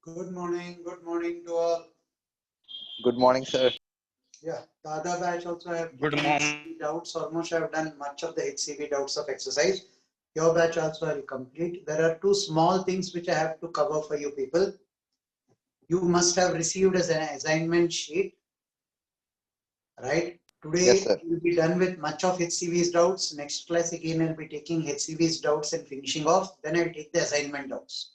Good morning to all. Good morning, sir. Yeah, the other batch also have Good morning. HCV doubts. Almost have done much of the HCV doubts of exercise. Your batch also will complete. There are two small things which I have to cover for you people. You must have received as an assignment sheet, right? Today Yes, sir. we'll be done with much of HCV's doubts. Next class again I'll be taking HCV's doubts and finishing off. Then I'll take the assignment doubts.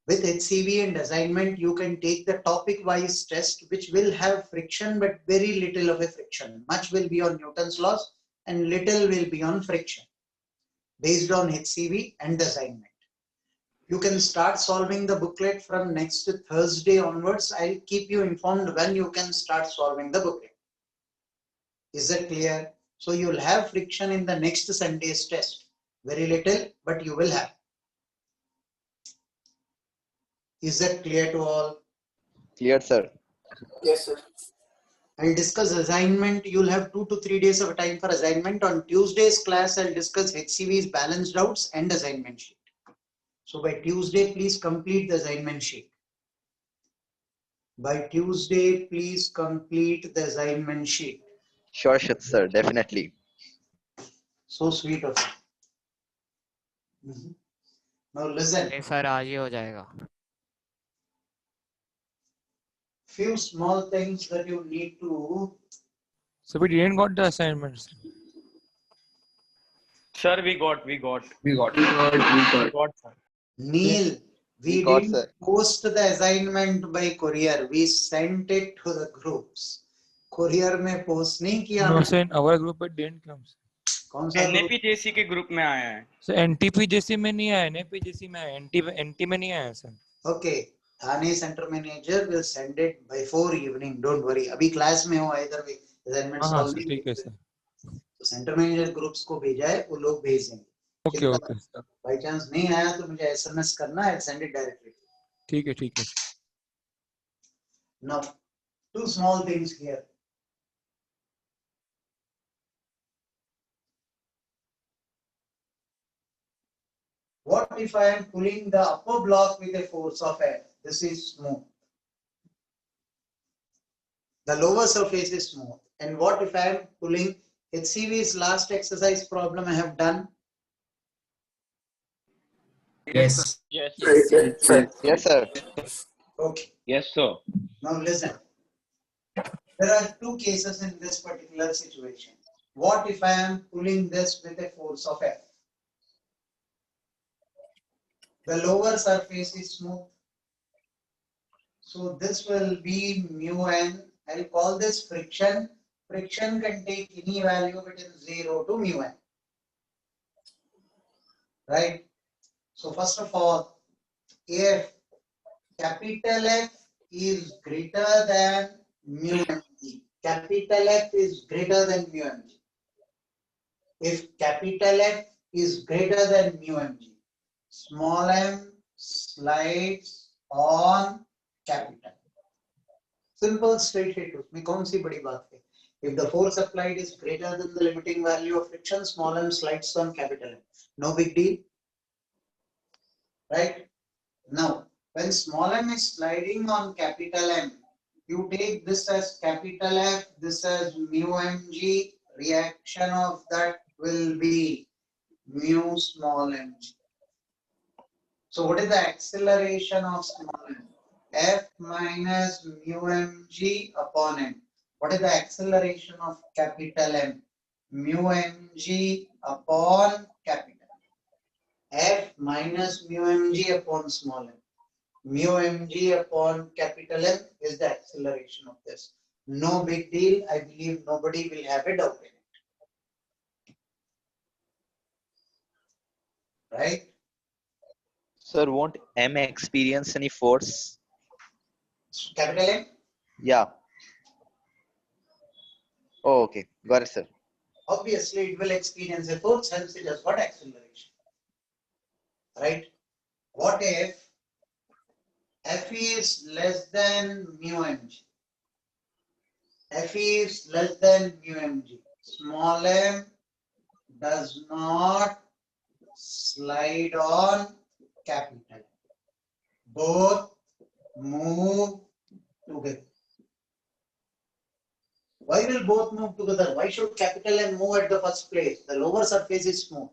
With HCV and assignment, you can take the topic-wise test, which will have friction, but very little of a friction. Much will be on Newton's laws and little will be on friction, based on HCV and assignment. You can start solving the booklet from next Thursday onwards. I'll keep you informed when you can start solving the booklet. Is that clear? So you'll have friction in the next Sunday's test. Very little, but you will have. Is that clear to all? Clear, sir. Yes, sir. I'll discuss assignment. You'll have 2 to 3 days of time for assignment. On Tuesday's class, I'll discuss HCV's balanced doubts and assignment sheet. So by Tuesday, please complete the assignment sheet. By Tuesday, please complete the assignment sheet. Sure, sir. Definitely. So sweet of you. Now listen. Sir आज ही हो जाएगा. Few small things that you need to. So we didn't got the assignments. Sir, we got. Sir. Neil, we got, didn't sir. post the assignment by courier. We sent it to the groups. Courier में post नहीं किया. No, sir, in our group it didn't come. कौन सा group? NAPJC के group में आया है. So NTPJC में नहीं आया, NAPJC में आया, NT में नहीं आया sir. Okay, Thane Center Manager will send it by 4 evening. Don't worry. अभी class में हो either way. Assignment हाँ solve sir, ठीक है sir. तो Center Manager groups को भेजा है, वो लोग भेज देंगे. Okay, okay sir. By chance नहीं आया तो मुझे SMS करना. I'll send it directly. ठीक है. Now, two small things here. What if I am pulling the upper block with a force of F? This is smooth. The lower surface is smooth. And what if I am pulling HCV's last exercise problem I have done. Yes. Yes. Yes, sir. Okay. Yes, sir. Now listen. There are two cases in this particular situation. What if I am pulling this with a force of F? The lower surface is smooth. So this will be mu n. I'll call this friction. Friction can take any value between 0 to mu n. Right? So first of all, if capital F is greater than mu mg, capital F is greater than mu mg. If capital F is greater than mu mg, small m slides on capital. Simple straight hit. उसमें कौन सी बड़ी बात है? If the force applied is greater than the limiting value of friction, small m slides on capital M. No big deal. Right? Now, when small m is sliding on capital M, you take this as capital F, this as mu mg, reaction of that will be mu small mg. So what is the acceleration of small m? F minus mu mg upon m. What is the acceleration of capital M? Mu mg upon capital. F minus mu mg upon small m. Mu mg upon capital M is the acceleration of this. No big deal. I believe nobody will have a doubt in it. Right? Sir, won't M experience any force? Capital M? Yeah. Oh, okay. Got it, sir. Obviously, it will experience a force, hence it has got acceleration. Right? What if F is less than mu mg? F is less than mu mg. Small m does not slide on capital. Both move together. Why will both move together? Why should capital M move at the first place? The lower surface is smooth.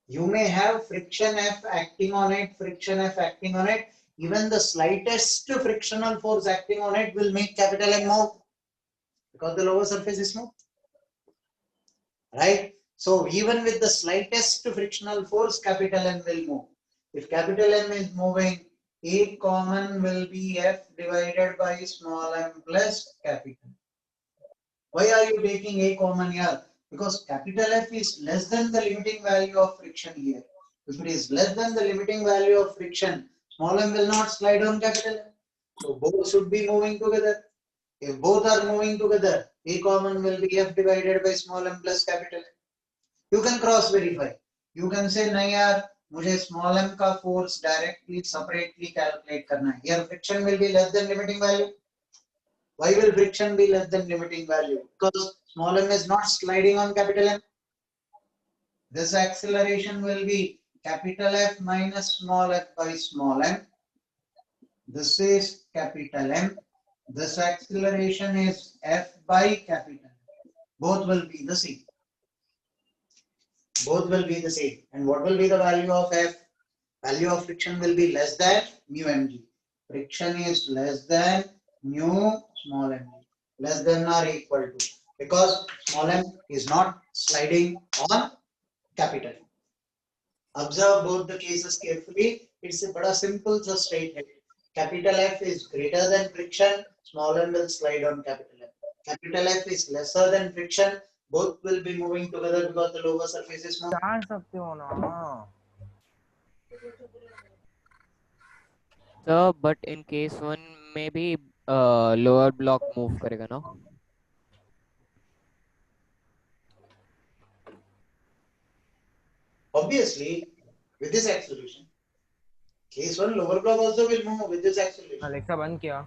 You may have friction F acting on it, friction F acting on it. Even the slightest frictional force acting on it will make capital M move because the lower surface is smooth. Right? So even with the slightest frictional force, capital M will move. If capital M is moving, A common will be F divided by small m plus capital. Why are you taking A common here? Because capital F is less than the limiting value of friction here. If it is less than the limiting value of friction, small m will not slide on capital M. So both should be moving together. If both are moving together, A common will be F divided by small m plus capital M. You can cross verify. You can say, नहीं यार, मुझे small m का force directly, separately calculate करना है. Here friction will be less than limiting value. Why will friction be less than limiting value? Because small m is not sliding on capital M. This acceleration will be capital F minus small f by small m. This is capital M. This acceleration is F by capital M. Both will be the same. Both will be the same. And what will be the value of F? Value of friction will be less than mu mg. Friction is less than mu small mg. Less than or equal to. Because small m is not sliding on capital. Observe both the cases carefully. It's a very simple, so straight hit. Capital F is greater than friction. Small m will slide on capital F. Capital F is lesser than friction. Both will be moving together because the lower surface is smooth. जान सकते हो ना So, but in case one, maybe lower block move करेगा ना? Obviously, with this acceleration, case one lower block also will move with this acceleration. Alexa बंद किया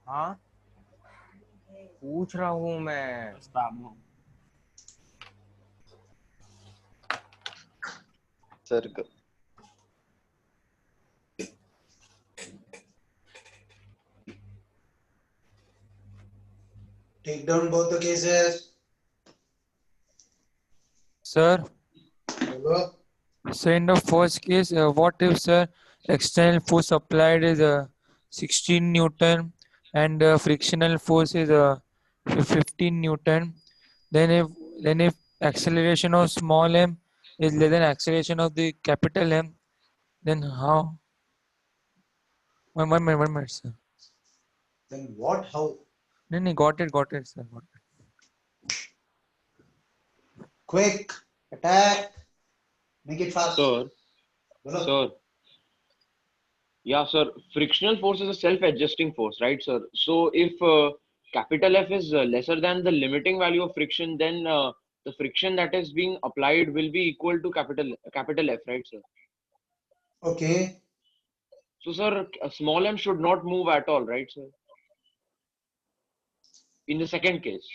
हाँ पूछ रहा हूँ मैं Sir, Take down both the cases. Sir, Hello? so in the first case, what if, sir, external force applied is 16 Newton and frictional force is 15 Newton? Then if acceleration of small m is less than acceleration of the capital M, then how? One minute, sir. Then what? How? No, got it, sir. Got it. Quick. Attack. Make it fast. Sir, Hello? sir. Yeah, sir. Frictional force is a self-adjusting force, right, sir? So if capital F is lesser than the limiting value of friction, then the friction that is being applied will be equal to capital F, right, sir? Okay. So, sir, a small m should not move at all, right, sir? In the second case.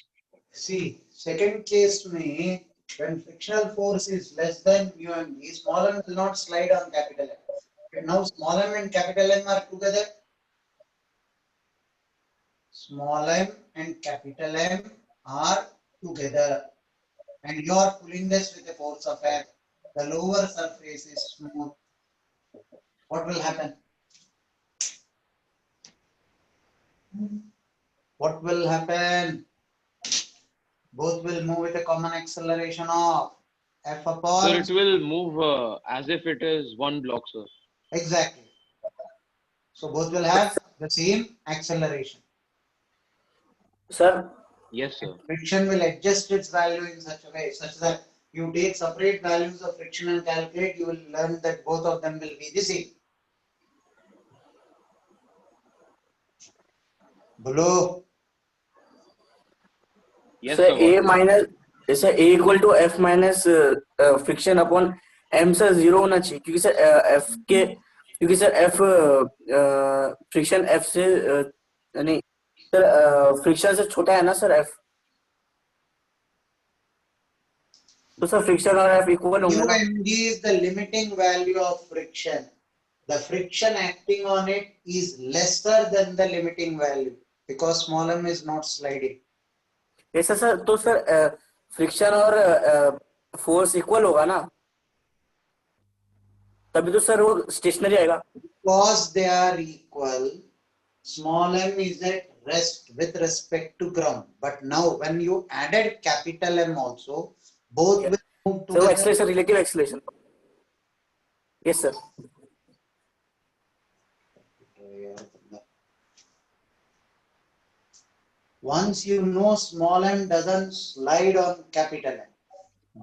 See, second case में when frictional force is less than mu m v, small m will not slide on capital M. But now small m and capital M are together. Small m and capital M are together. And you are pulling this with a force of F. The lower surface is smooth. What will happen? What will happen? Both will move with a common acceleration of F Sir, upon. it will move as if it is one block, sir. Exactly. So both will have the same acceleration. Sir, Yes, sir. Friction will adjust its value in such a way such that you take separate values of friction and calculate, you will learn that both of them will be the same. Below. Yes, sir, sir. A Got it. minus, sir, A equal to F minus friction upon M sir zero होना चाहिए क्योंकि sir F के क्योंकि sir F friction F से नहीं sir friction से छोटा है ना सर F तो सर फ्रिक्शन और F इक्वल होंगे ना UMG is the limiting value of friction. The friction acting on it is lesser than the limiting value because small m is not sliding. ऐसा sir तो sir friction और force equal होगा ना तभी तो sir वो स्टेशनरी आएगा Because they are equal, small m is at rest with respect to ground. But now when you added capital M also, both Yeah. will move sir वो together. Acceleration relative acceleration yes sir Once you know small m doesn't slide on capital M,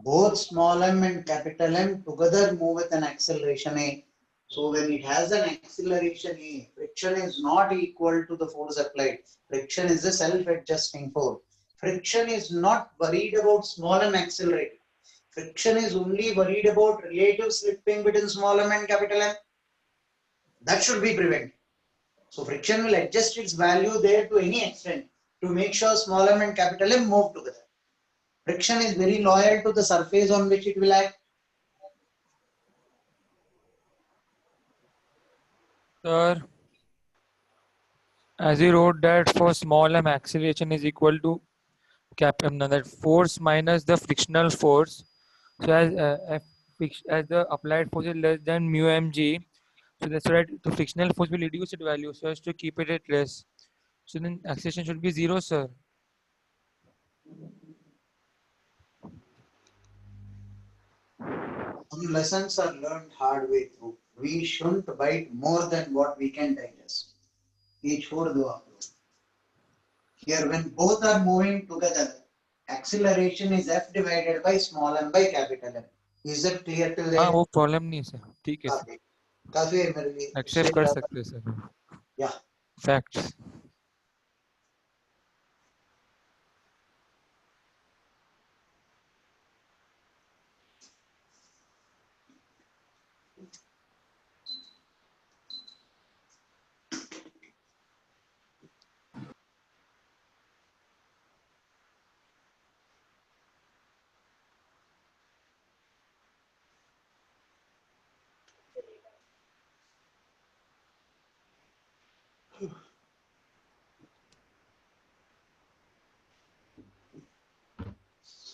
both small m and capital M together move with an acceleration A. So when it has an acceleration A, friction is not equal to the force applied. Friction is a self-adjusting force. Friction is not worried about small m accelerating. Friction is only worried about relative slipping between small m and capital M. That should be prevented. So friction will adjust its value there to any extent to make sure small m and capital M move together. Friction is very loyal to the surface on which it will act. Sir, as you wrote that for small m acceleration is equal to that force minus the frictional force. So as the applied force is less than mu mg, so that's right. The frictional force will reduce its value so as to keep it at rest. So then acceleration should be zero, sir. Some lessons are learned hard way through. We shouldn't bite more than what we can digest. Each छोड़ दो आप लोग. Here when both are moving together, acceleration is F divided by small m by capital M. Is that clear till हाँ there? वो problem नहीं है sir ठीक है सर काफी काफी है मेरे लिए. एक्सेप्ट इससे कर ज्यादा- सकते हैं sir Yeah. Facts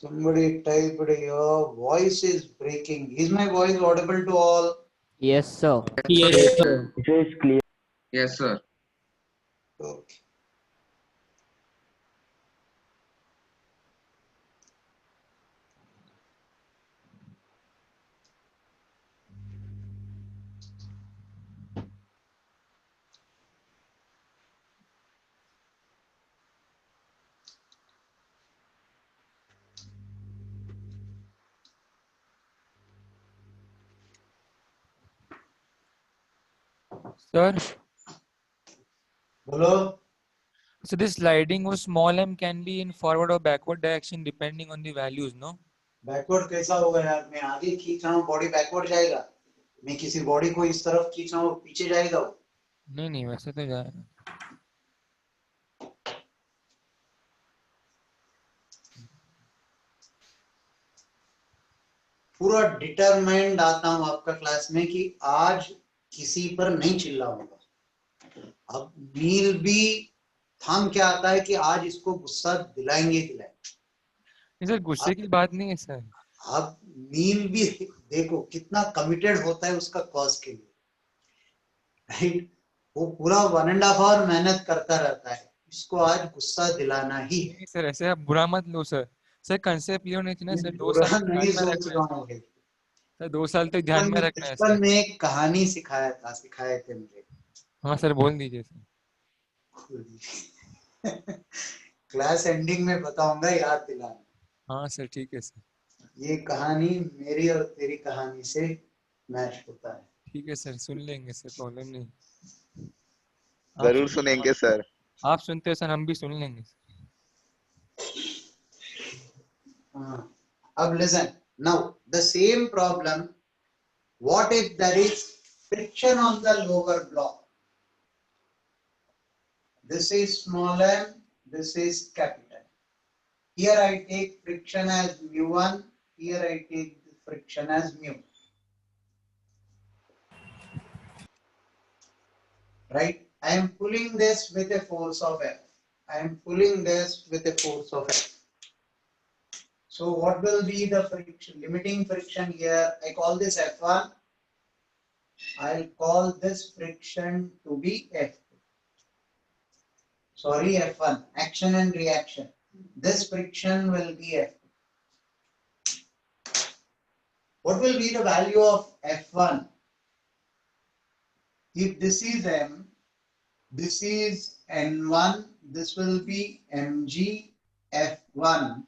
Somebody typed your voice is breaking. Is my voice audible to all? Yes, sir. Yes, sir. It is clear. Yes, sir. Okay. Sir, Hello. so this sliding was small m can be in forward or backward direction depending on the values, no? Backward कैसा होगा यार? मैं आगे खींच रहा हूँ, body backward जाएगा. मैं किसी बॉडी को इस तरफ खींच रहा हूँ, पीछे जाएगा वो. नहीं नहीं वैसे तो जाएगा. पूरा डिटरमाइंड आता हूँ आपका क्लास में कि आज किसी पर नहीं चिल्लाऊंगा. अब नील भी थाम क्या आता है कि आज इसको गुस्सा दिलाएंगे. नहीं सर गुस्से की बात नहीं है सर. अब नील भी देखो कितना कमिटेड होता है उसका कॉज के लिए, राइट. वो पूरा 1.5 आवर मेहनत करता रहता है, इसको आज गुस्सा दिलाना ही है. नहीं सर ऐसे आप बुरा मत लो सर. सर कंसेप्ट क्लियर नहीं थी ना सर. 2 बुरा साल तक नहीं ध्यान में सोच रखना रहा है हूँ. सर. 2 साल तक ध्यान में रखना है बचपन सर. में एक कहानी सिखाए थे मुझे. हाँ सर बोल दीजिए सर. क्लास एंडिंग में बताऊंगा, याद दिलाना. हाँ सर ठीक है सर. ये कहानी मेरी और तेरी कहानी से मैच होता है. ठीक है सर सुन लेंगे सर. प्रॉब्लम नहीं. आप जरूर सुनिए, सुनेंगे सर. आप सुनते हो सर हम भी सुन लेंगे. अब listen, now the same problem. What if there is friction on the lower block? This is small m, this is capital. Here I take friction as mu1, here I take the friction as mu. Right? I am pulling this with a force of F. I am pulling this with a force of F. So what will be the friction, limiting friction here? I call this F1. I'll call this friction to be F2. Sorry, F1, action and reaction. This friction will be F2. What will be the value of F1? If this is M, this is N1, this will be Mg F1.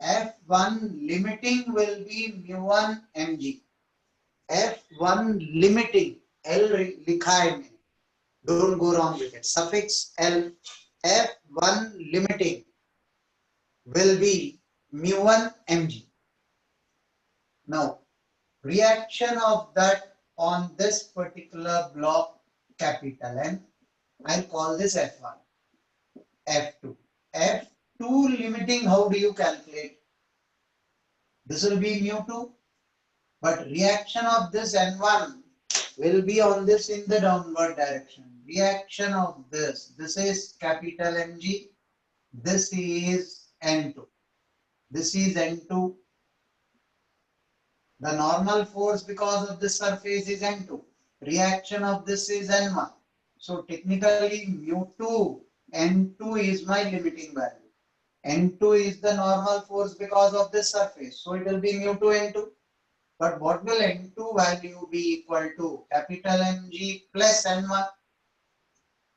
F1 limiting will be mu1 Mg. F1 limiting, L लिखा है मैंने. Don't go wrong with it. Suffix L. F1 limiting will be mu1 Mg. Now, reaction of that on this particular block, capital N, I'll call this F1. F2. F2 limiting, how do you calculate? This will be mu2, but reaction of this N1 will be on this in the downward direction. Reaction of this is capital Mg, this is N2. This is N2. The normal force because of this surface is N2. Reaction of this is N1. So technically mu2, N2 is my limiting value. N2 is the normal force because of this surface. So it will be mu2 N2. But what will N2 value be equal to? Capital Mg plus N1.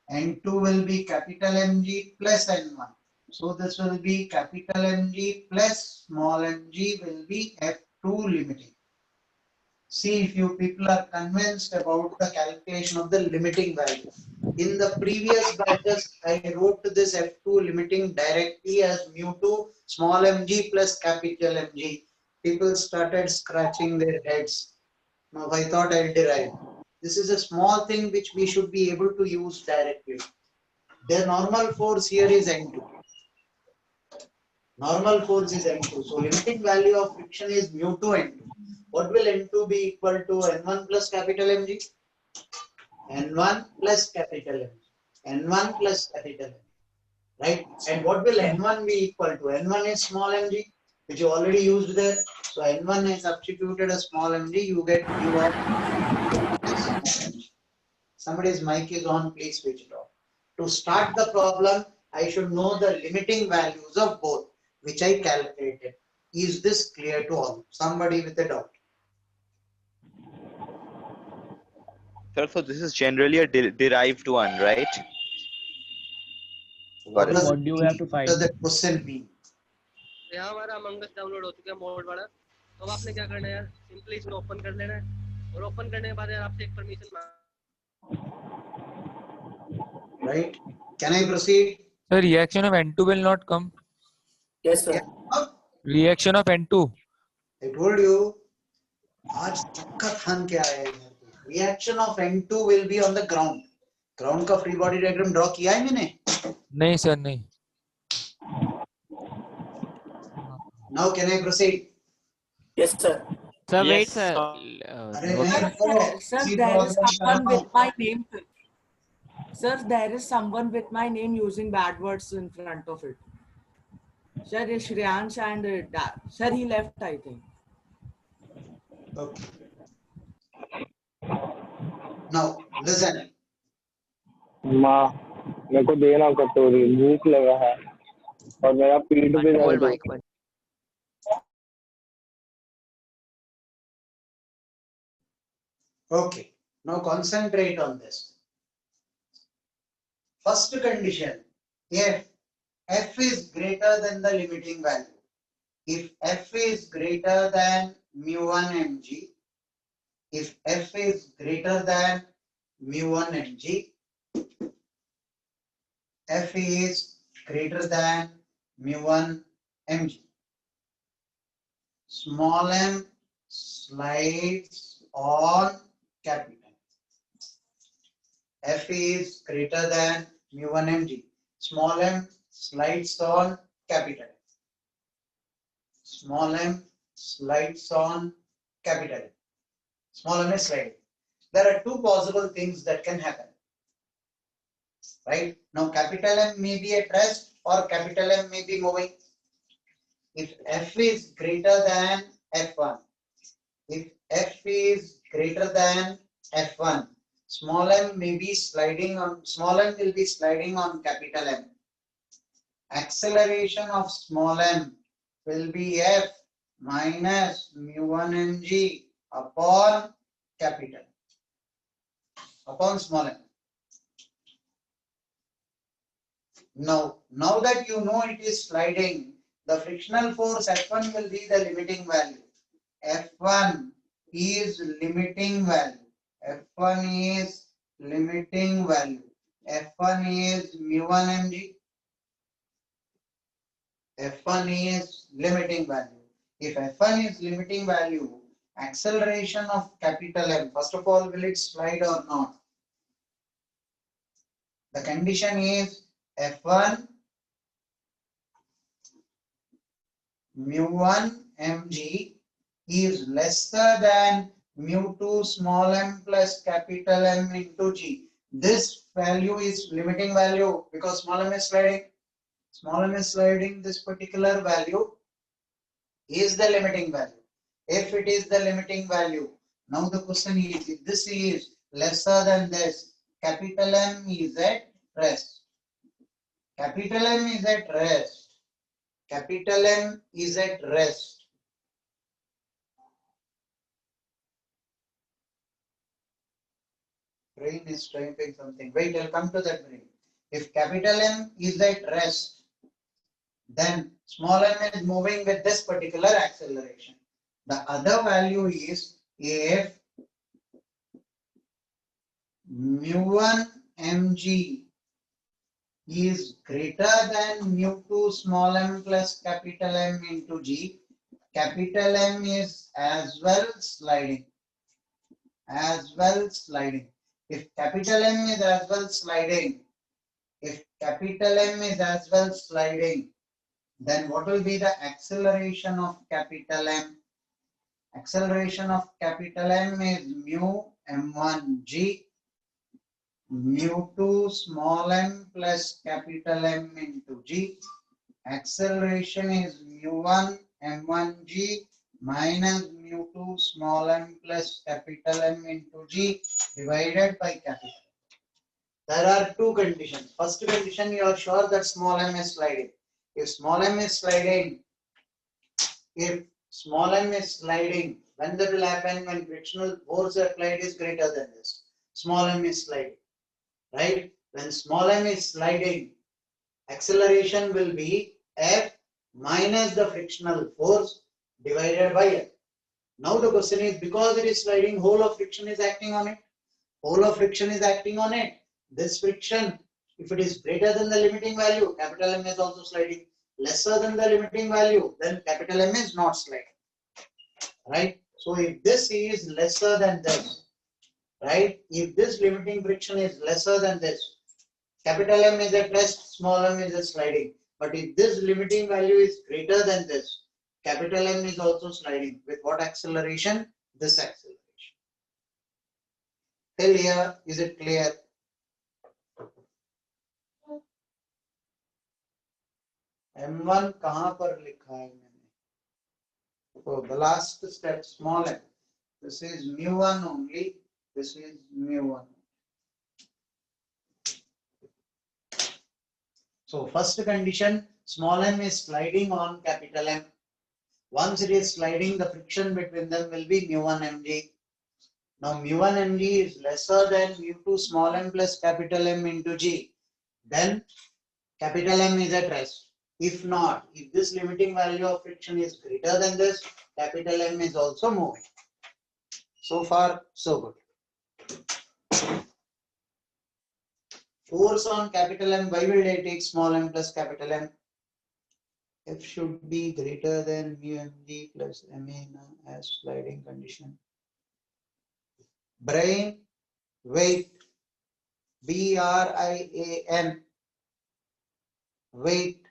N2 will be capital Mg plus N1. So this will be capital Mg plus small mg will be F2 limiting. See if you people are convinced about the calculation of the limiting value. In the previous batches, I wrote this F2 limiting directly as mu2 small mg plus capital Mg. People started scratching their heads. Now I thought I'll derive. This is a small thing which we should be able to use directly. The normal force here is N2. Normal force is N2. So limiting value of friction is mu2 N2. What will N2 be equal to? N1 plus capital Mg? N1 plus capital Mg. N1 plus capital Mg. Right? And what will N1 be equal to? N1 is small mg. which you already used there. So N1 is substituted a small mg, you get mu of mg. Somebody's mic is on, please switch it off. To start the problem, I should know the limiting values of both, which I calculated. Is this clear to all? Somebody with a doubt? Sir, so this is generally a derived one, right? Got it. does What do you have to what find? does the question mean? यहाँ हमारा among अस download हो चुका है mode वाला, तो अब आपने क्या करना है यार, सिंपली इसको ओपन कर लेना है और ओपन करने के बाद यार आपसे एक परमिशन मांग Right? Can I proceed? The reaction of N2 will not come. Yes, sir. Reaction of N2. I told you, आज चक्का खान के आए हैं इधर पे. Reaction of N2 will be on the ground. Ground का free body diagram draw किया है मैंने? नहीं सर नहीं. Now can I proceed? Yes, sir. Sir, wait, Yes, sir. अरे What- नहीं करो. Sir, See there is problem someone करना. with my name. Sir, there is someone with my name using bad words in front of it. Sir, it's Shreyansh and sir, he left, I think. Okay. Now listen. माँ मेरे को देना कटोरी, भूख लगा है और मेरा पीठ भी Hold दर्द हो mic one. Okay. Now concentrate on this. First condition, if f is greater than the limiting value, if f is greater than mu1 mg, if f is greater than mu1 mg, f is greater than mu1 mg, small m slides on capital. F is greater than mu1 mg. Small m slides on capital M. Small m slides on capital M. Small m is sliding. There are two possible things that can happen. Right? Now capital M may be at rest or capital M may be moving. If F is greater than F1, if F is greater than F1, small m may be sliding on, small m will be sliding on capital M. Acceleration of small m will be F minus mu1 mg upon capital, upon small m. Now that you know it is sliding, the frictional force F1 will be the limiting value. F1 is limiting value. F1 is limiting value. F1 is mu1 mg. F1 is limiting value. If F1 is limiting value, acceleration of capital M, first of all, will it slide or not? The condition is F1 mu1 mg is lesser than mu2 small m plus capital M into g. This value is limiting value because small m is sliding. Small m is sliding, this particular value is the limiting value. If it is the limiting value, now the question is, if this is lesser than this, capital M is at rest. Capital M is at rest. Capital M is at rest. Brain is typing something. Wait, I'll come to that brain. If capital M is at rest, then small m is moving with this particular acceleration. The other value is if mu1 mg is greater than mu2 small m plus capital M into g, capital M is as well sliding. As well sliding. If capital M is as well sliding, if capital M is as well sliding, then what will be the acceleration of capital M? Acceleration of capital M is mu m1 g, mu2 small m plus capital M into g. Acceleration is mu1 m1g minus mu2 small m plus capital M into g divided by capital. There are two conditions. First condition, you are sure that small m is sliding. If small m is sliding, when that will happen? When frictional force applied is greater than this. Small m is sliding, right? When small m is sliding, acceleration will be F minus the frictional force divided by F. Now the question is, because it is sliding, whole of friction is acting on it. Whole of friction is acting on it. This friction, if it is greater than the limiting value, capital M is also sliding. Lesser than the limiting value, then capital M is not sliding. Right? So if this is lesser than this, right? If this limiting friction is lesser than this, capital M is at rest, small m is at sliding. But if this limiting value is greater than this, capital M is also sliding. With what acceleration? This acceleration. Till here, is it clear? M1 कहाँ पर लिखा है मैंने? So the last step, small m. This is mu1 only. This is mu1. So first condition, small m is sliding on capital M. Once it is sliding, the friction between them will be mu1 mg. Now mu1 mg is lesser than mu2 small m plus capital M into g. Then capital M is at rest. If not, if this limiting value of friction is greater than this, capital M is also moving. So far, so good. Force on capital M, why will I take small m plus capital M? F should be greater than mu mg plus ma as sliding condition. Brain, weight, BRIAN, weight.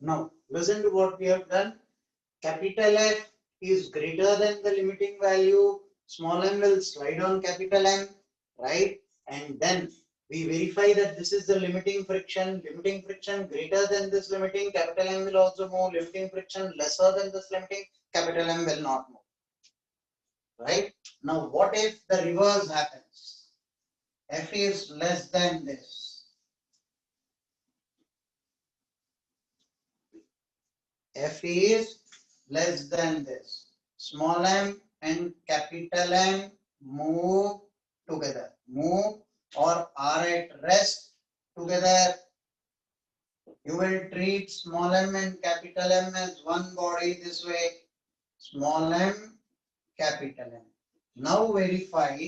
Now, listen to what we have done. Capital F is greater than the limiting value. Small m will slide on capital M, right? And then we verify that this is the limiting friction. Limiting friction greater than this limiting, capital M will also move. Limiting friction lesser than this limiting, capital M will not move. Right? Now, what if the reverse happens? F is less than this. F is less than this. Small m and capital M move together. Move or are at rest together. You will treat small m and capital M as one body this way. Small m, capital M. Now verify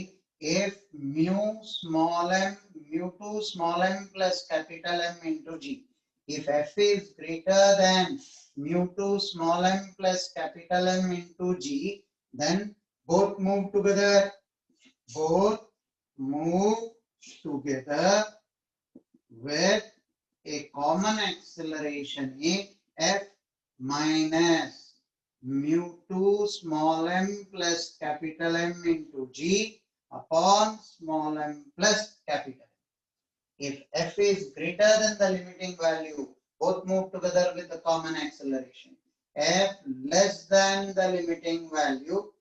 if mu small m, mu2 small m plus capital M into G. If F is greater than mu2 small m plus capital M into G, then both move together. Both move together with a common acceleration A F minus mu2 small m plus capital M into G upon small m plus capital M. If F is greater than the limiting value, both move together with the common acceleration. F less than the limiting value,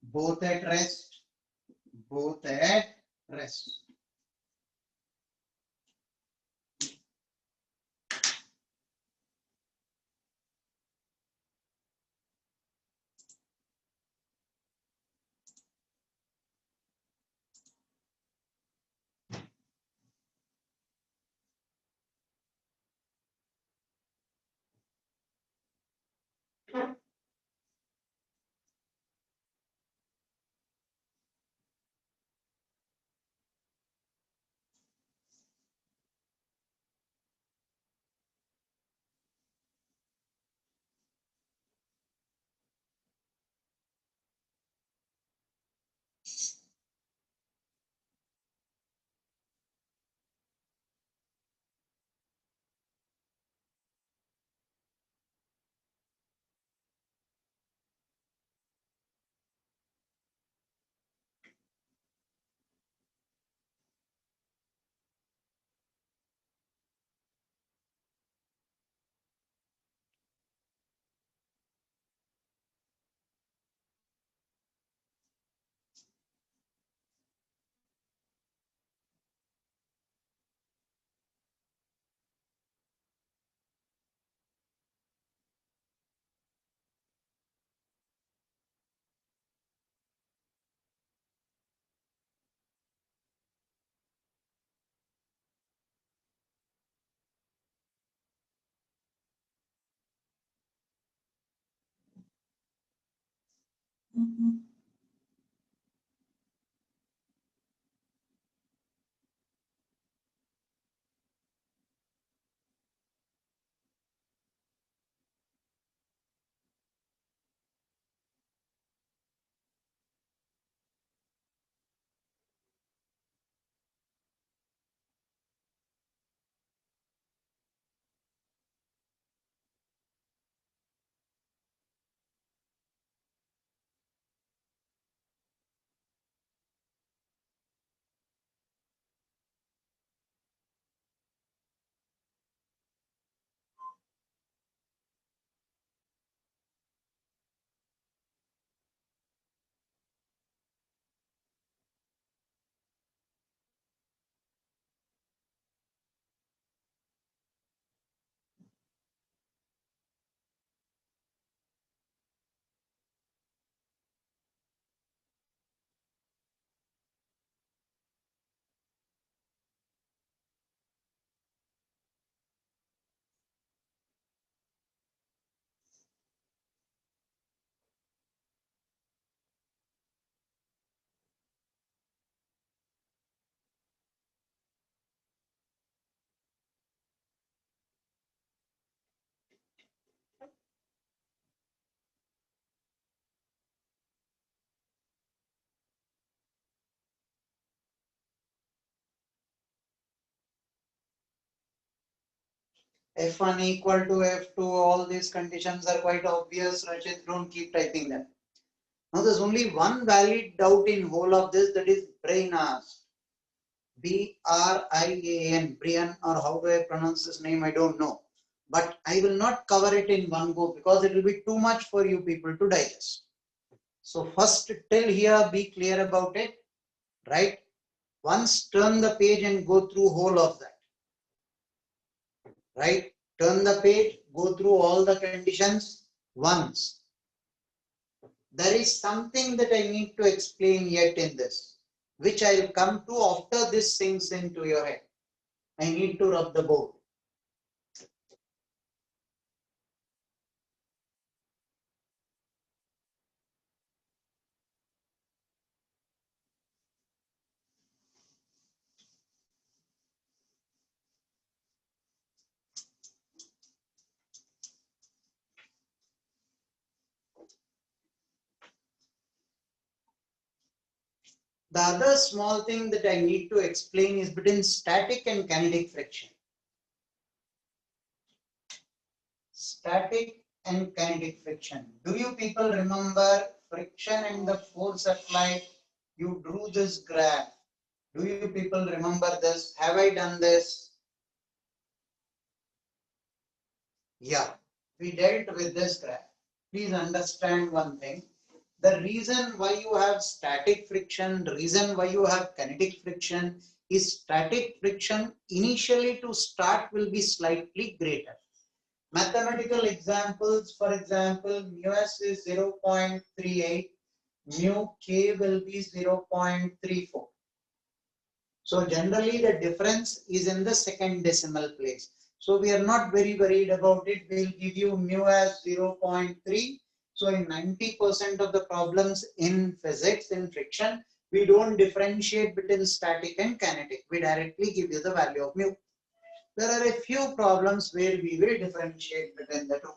both at rest. Both at rest. F1 equal to F2, all these conditions are quite obvious. Rachit, don't keep typing them. Now there's only one valid doubt in whole of this, that is Brian asked. B-R-I-A-N, Brian, or how do I pronounce this name, I don't know. But I will not cover it in one go because it will be too much for you people to digest. So first till here, be clear about it, right? Once turn the page and go through whole of that, right? Turn the page, go through all the conditions once. There is something that I need to explain yet in this, which I will come to after this sinks into your head. I need to rub the board. The other small thing that I need to explain is between static and kinetic friction. Static and kinetic friction. Do you people remember friction and the force applied? You drew this graph. Do you people remember this? Have I done this? Yeah, we dealt with this graph. Please understand one thing. The reason why you have static friction, the reason why you have kinetic friction is static friction initially to start will be slightly greater. Mathematical examples, for example, mu s is 0.38, mu k will be 0.34. So generally the difference is in the second decimal place. So we are not very worried about it. We'll give you mu as 0.3. So in 90% of the problems in physics, in friction, we don't differentiate between static and kinetic. We directly give you the value of mu. There are a few problems where we will differentiate between the two.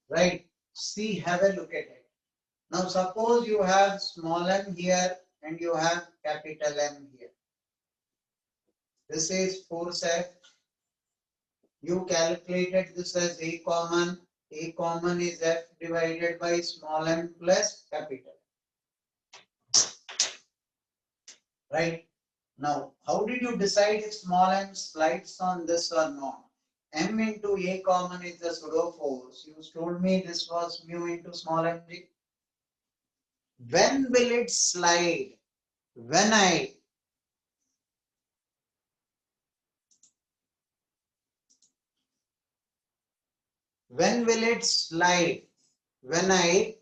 Right? See, have a look at it. Now suppose you have small m here and you have capital M here. This is force F. You calculated this as A common. A common is F divided by small m plus capital. Right? Now, how did you decide if small m slides on this or not? M into A common is the pseudo force. You told me this was mu into small mg. When will it slide? When will it slide? When I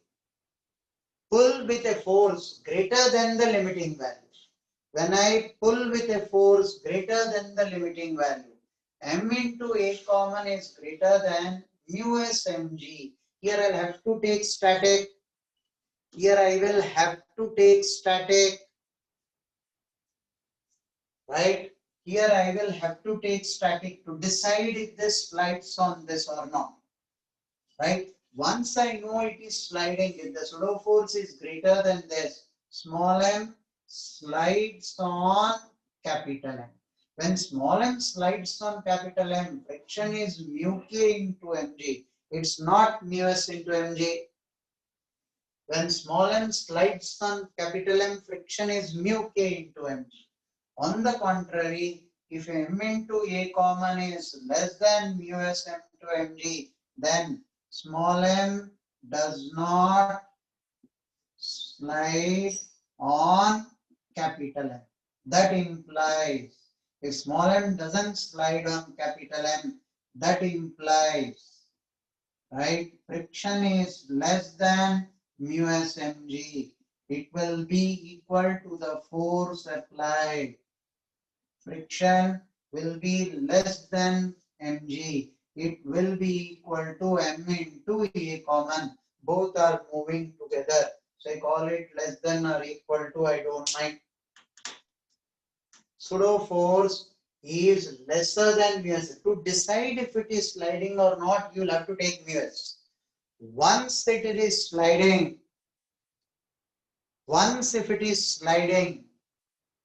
pull with a force greater than the limiting value. When I pull with a force greater than the limiting value, m into A common is greater than mu s mg. Here I'll have to take static. Here I will have to take static. Right? Here I will have to take static to decide if this slides on this or not. Right? Once I know it is sliding, if the pseudo force is greater than this, small m slides on capital M. When small m slides on capital M, friction is mu k into mg. It's not mu s into mg. When small m slides on capital M, friction is mu k into mg. On the contrary, if m into A common is less than mu s into mg, then small m does not slide on capital M. That implies if small m doesn't slide on capital M, that implies, right, friction is less than mu s mg. It will be equal to the force applied. Friction will be less than mg. It will be equal to m into A common. Both are moving together. So I call it less than or equal to, I don't mind. Pseudo force is lesser than mu s. To decide if it is sliding or not, you'll have to take mu s. Once it is sliding, if it is sliding,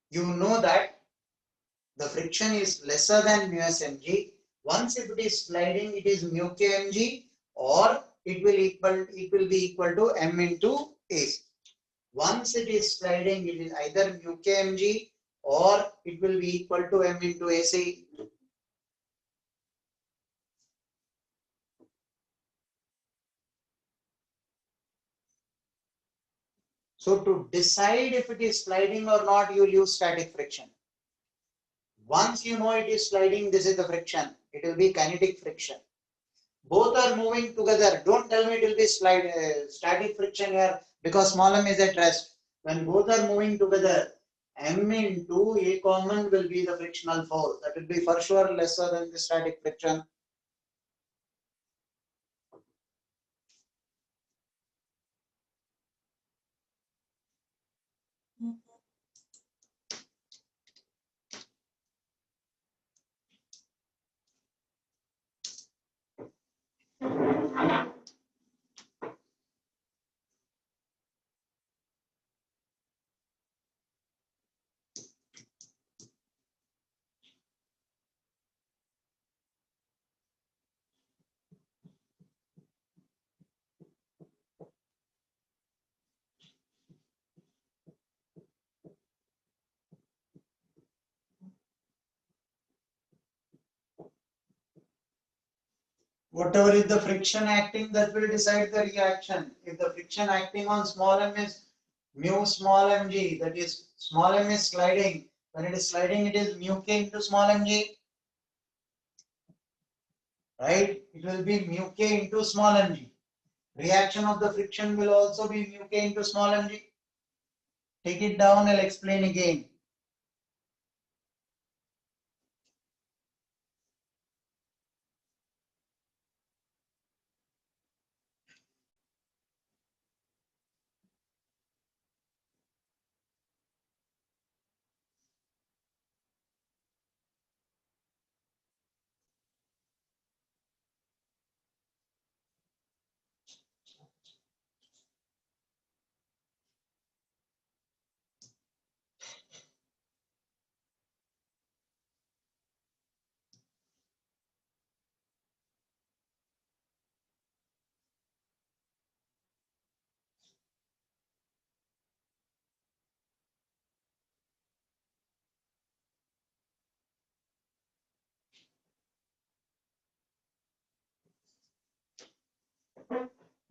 you know that the friction is lesser than mu s mg. Once if it is sliding, it is mu kmg, or it will be equal to m into AC. Once it is sliding, it is either mu kmg or it will be equal to m into AC. So to decide if it is sliding or not, you will use static friction. Once you know it is sliding, this is the friction. It will be kinetic friction. Both are moving together. Don't tell me it will be static friction here because small m is at rest. When both are moving together, m into A common will be the frictional force. That will be for sure lesser than the static friction. Whatever is the friction acting, that will decide the reaction. If the friction acting on small m is mu small mg, that is small m is sliding. When it is sliding, it is mu k into small mg. Right? It will be mu k into small mg. Reaction of the friction will also be mu k into small mg. Take it down, I'll explain again.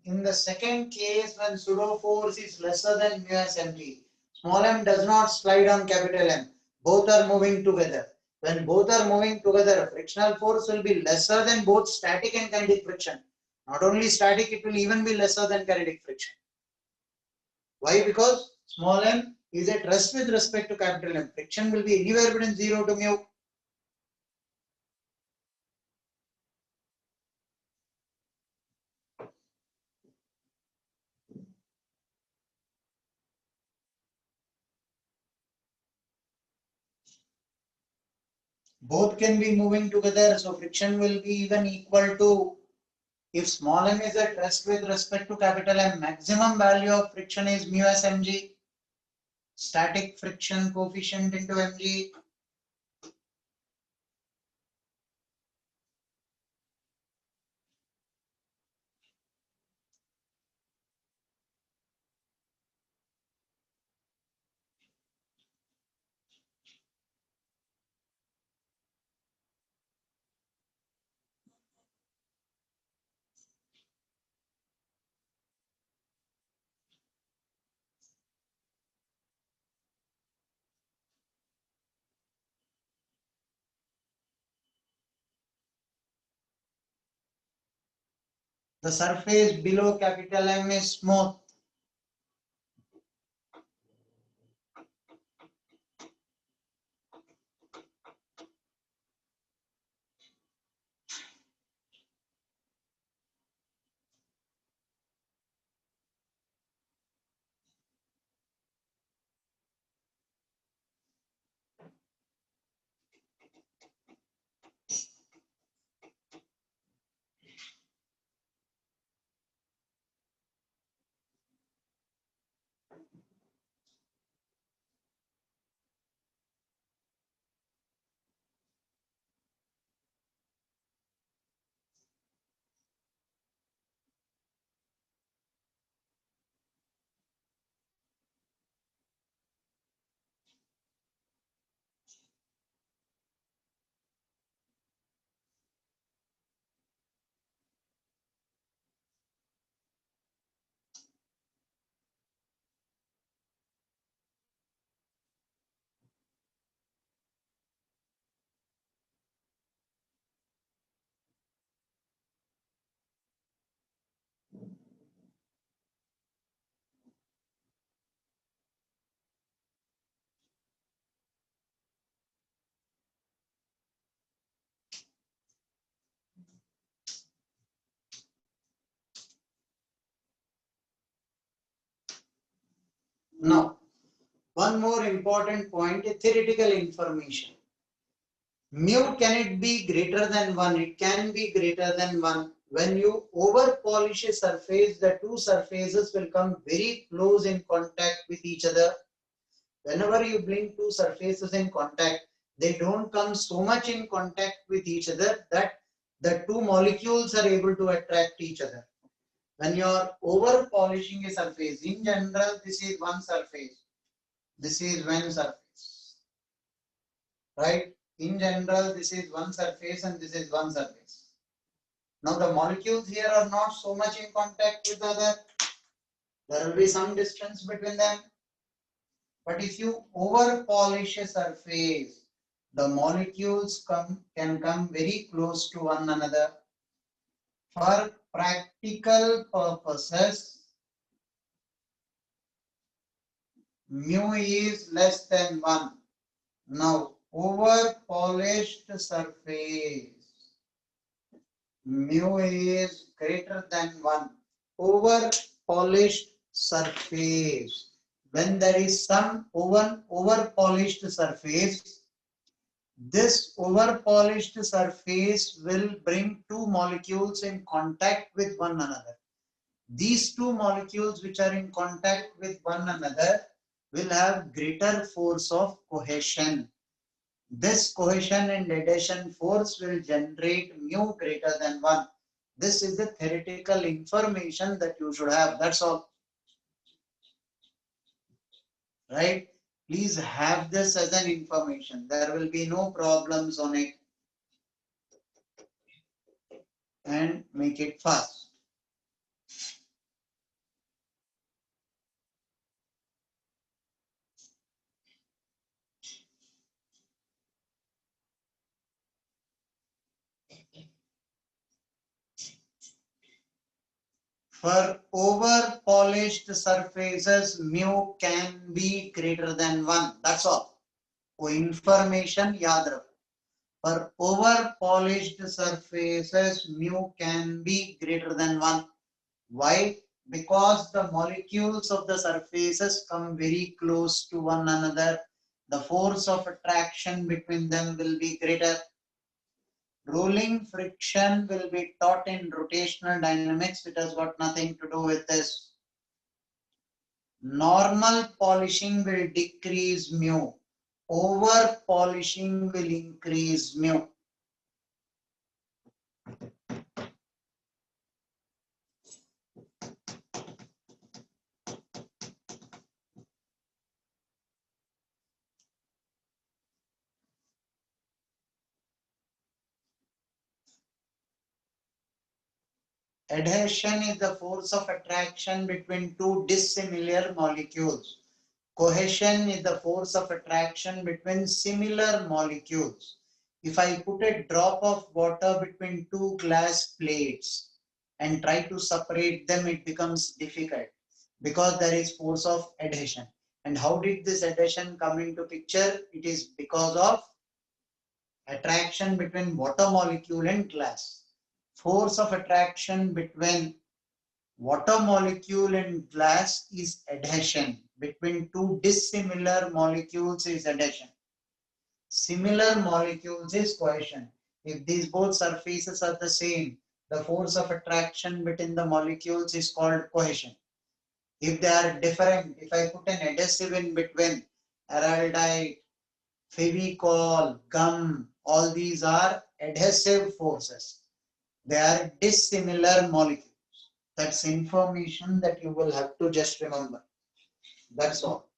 In the second case, when pseudo force is lesser than mu s mg, small m does not slide on capital M. Both are moving together. When both are moving together, frictional force will be lesser than both static and kinetic friction. Not only static, it will even be lesser than kinetic friction. Why? Because small m is at rest with respect to capital M. Friction will be anywhere between 0 to mu. Both can be moving together, so friction will be even equal to, if small m is at rest with respect to capital M, maximum value of friction is mu s mg, static friction coefficient into mg. The surface below capital M is smooth. Now, one more important point, a theoretical information. Mu, can it be greater than 1? It can be greater than 1. When you over polish a surface, the two surfaces will come very close in contact with each other. Whenever you bring two surfaces in contact, they don't come so much in contact with each other that the two molecules are able to attract each other. When you are over polishing a surface, in general, this is one surface. This is one surface. Right? In general, this is one surface and this is one surface. Now the molecules here are not so much in contact with the other. There will be some distance between them. But if you over polish a surface, the molecules can come very close to one another. For practical purposes, mu is less than 1. Now, over polished surface, mu is greater than 1. Over polished surface, when there is some over polished surface, this over polished surface will bring two molecules in contact with one another. These two molecules which are in contact with one another will have greater force of cohesion. This cohesion and adhesion force will generate mu greater than 1. This is the theoretical information that you should have. That's all. Right? Please have this as an information. There will be no problems on it. And make it fast. For over polished surfaces, mu can be greater than 1. That's all. वो information याद रखो. For over polished surfaces, mu can be greater than 1. Why? Because the molecules of the surfaces come very close to one another. The force of attraction between them will be greater. Rolling friction will be taught in rotational dynamics. It has got nothing to do with this. Normal polishing will decrease mu. Over polishing will increase mu. Adhesion is the force of attraction between two dissimilar molecules. Cohesion is the force of attraction between similar molecules. If I put a drop of water between two glass plates and try to separate them, it becomes difficult because there is force of adhesion. And how did this adhesion come into picture? It is because of attraction between water molecule and glass. Force of attraction between water molecule and glass is adhesion. Between two dissimilar molecules is adhesion. Similar molecules is cohesion. If these both surfaces are the same, the force of attraction between the molecules is called cohesion. If they are different, if I put an adhesive in between, araldite, fevicol, gum, all these are adhesive forces. They are dissimilar molecules. That's information that you will have to just remember. That's all.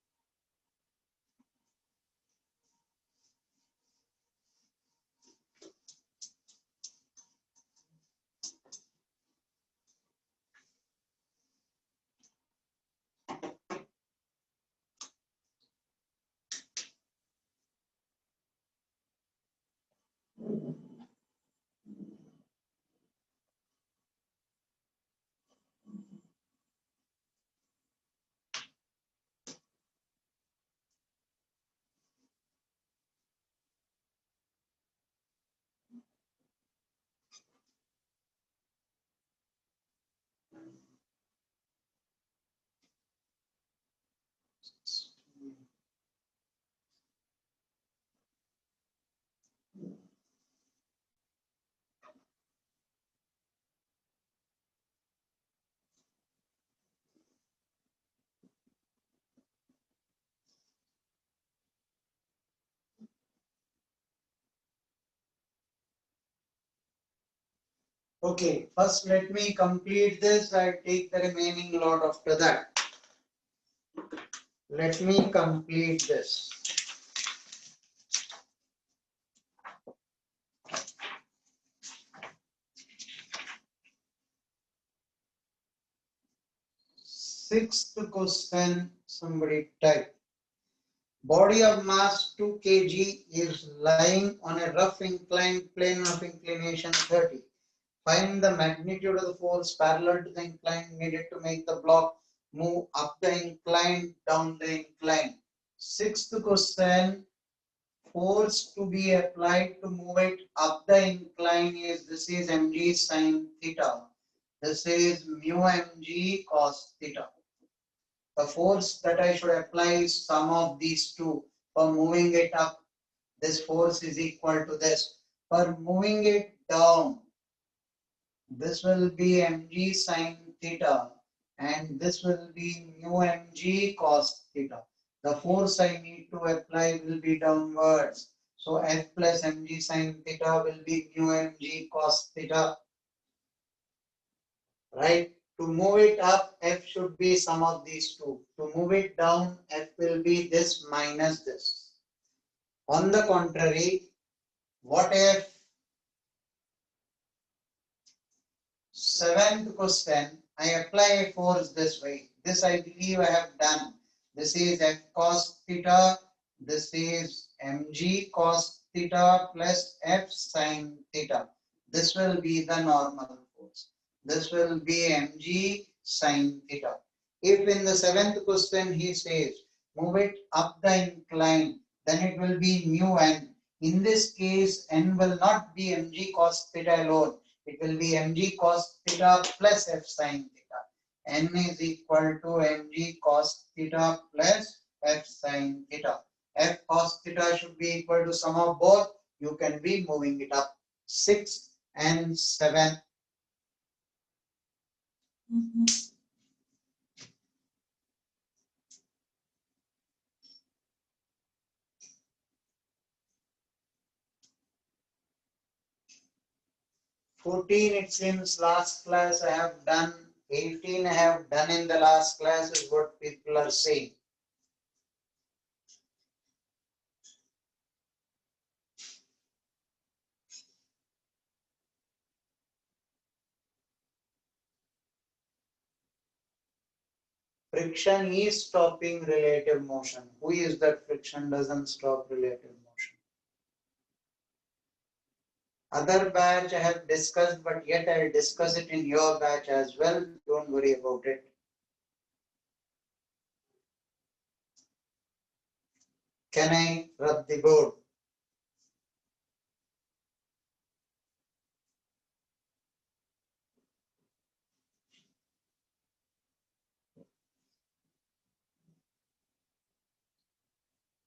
Okay, first let me complete this. I take the remaining lot after that. Let me complete this. Sixth question, somebody type. Body of mass 2 kg is lying on a rough inclined plane of inclination 30. Find the magnitude of the force parallel to the incline needed to make the block move up the incline, down the incline. Sixth question, force to be applied to move it up the incline is, this is mg sine theta. This is mu mg cos theta. The force that I should apply is sum of these two. For moving it up, this force is equal to this. For moving it down, this will be mg sine theta and this will be mu mg cos theta. The force I need to apply will be downwards. So F plus mg sine theta will be mu mg cos theta. Right? To move it up, F should be sum of these two. To move it down, F will be this minus this. On the contrary, what if seventh question, I apply a force this way. This I believe I have done. This is F cos theta. This is mg cos theta plus F sin theta. This will be the normal force. This will be mg sin theta. If in the seventh question he says move it up the incline, then it will be mu n. In this case, n will not be mg cos theta alone. It will be mg cos theta plus F sin theta. N is equal to mg cos theta plus F sin theta. F cos theta should be equal to sum of both. You can be moving it up. 6 and 7. Mm-hmm. 14, it seems last class I have done. 18 I have done in the last class is what people are saying. Friction is stopping relative motion. Who is that friction doesn't stop relative motion? Other batch I have discussed, but yet I'll discuss it in your batch as well. Don't worry about it. Can I rub the board?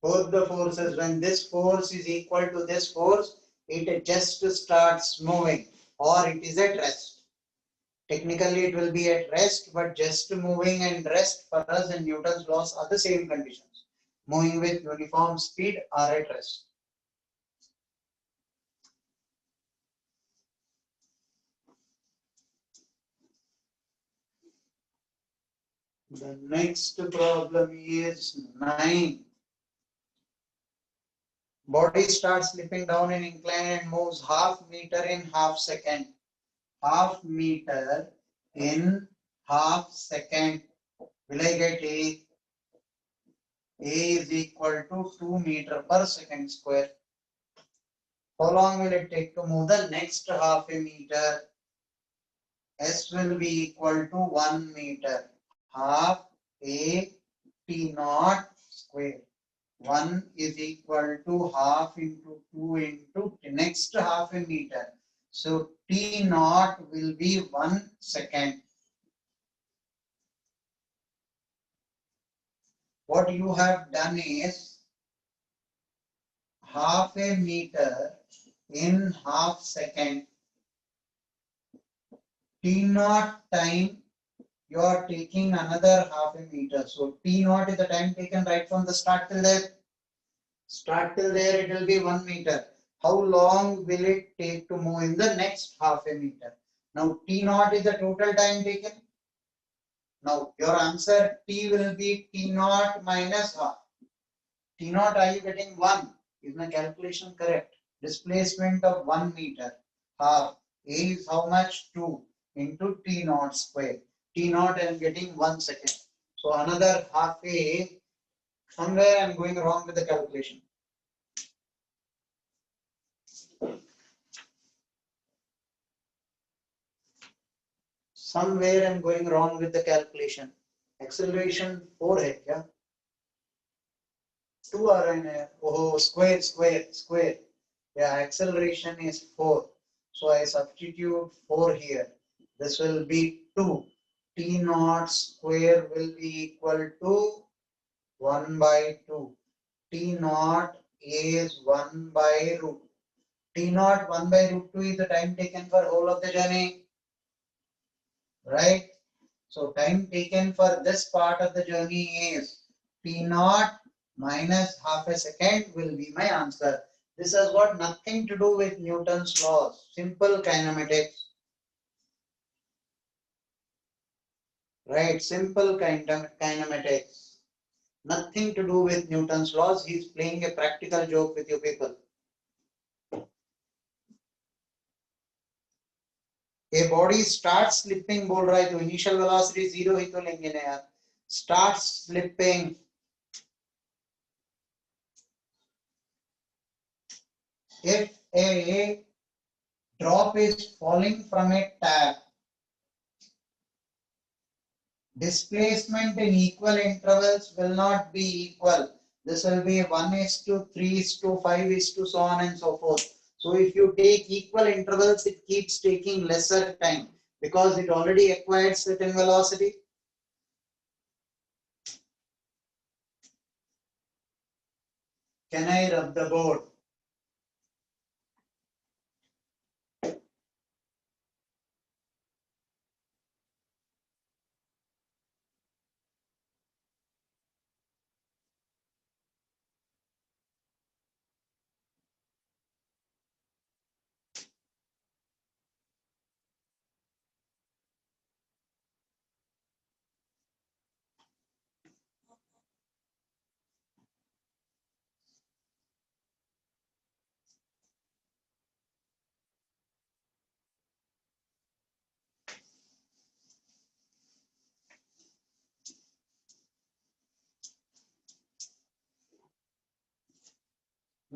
Both the forces, when this force is equal to this force, it just starts moving or it is at rest. Technically it will be at rest, but just moving and rest for us in Newton's laws are the same conditions. Moving with uniform speed are at rest. The next problem is 9. Body starts slipping down an incline and moves half meter in half second. Half meter in half second. Will I get A? A is equal to 2 meter per second square. How long will it take to move the next half a meter? S will be equal to 1 meter. Half A T naught square. 1 is equal to half into 2 into the next half a meter. So T naught will be 1 second. what you have done is half a meter in half second. T naught time, you are taking another half a meter. So T naught is the time taken right from the start till there. Start till there, it will be 1 meter. How long will it take to move in the next half a meter? Now T naught is the total time taken. Now your answer T will be T naught minus half. T naught, are you getting 1? Is my calculation correct? Displacement of 1 meter. Half. A is how much? 2 into T naught square. T naught I am getting 1 second. So another half A. Somewhere I am going wrong with the calculation. Somewhere I am going wrong with the calculation. Acceleration 4 है क्या? 2 आ रहे हैं. Oh, square. Yeah, acceleration is 4. So I substitute 4 here. This will be 2. T naught square will be equal to 1 by 2. T naught is 1 by root. T naught 1 by root 2 is the time taken for whole of the journey. Right? So time taken for this part of the journey is T naught minus half a second will be my answer. This has got nothing to do with Newton's laws. Simple kinematics. Right? Simple kinematics. Nothing to do with Newton's laws. He's playing a practical joke with you people. A body starts slipping, बोल रहा है तो initial velocity 0 ही तो लेंगे ना यार. Starts slipping. If a drop is falling from a tap, displacement in equal intervals will not be equal. This will be 1:3:5 so on and so forth. So if you take equal intervals, it keeps taking lesser time because it already acquired certain velocity. Can I rub the board?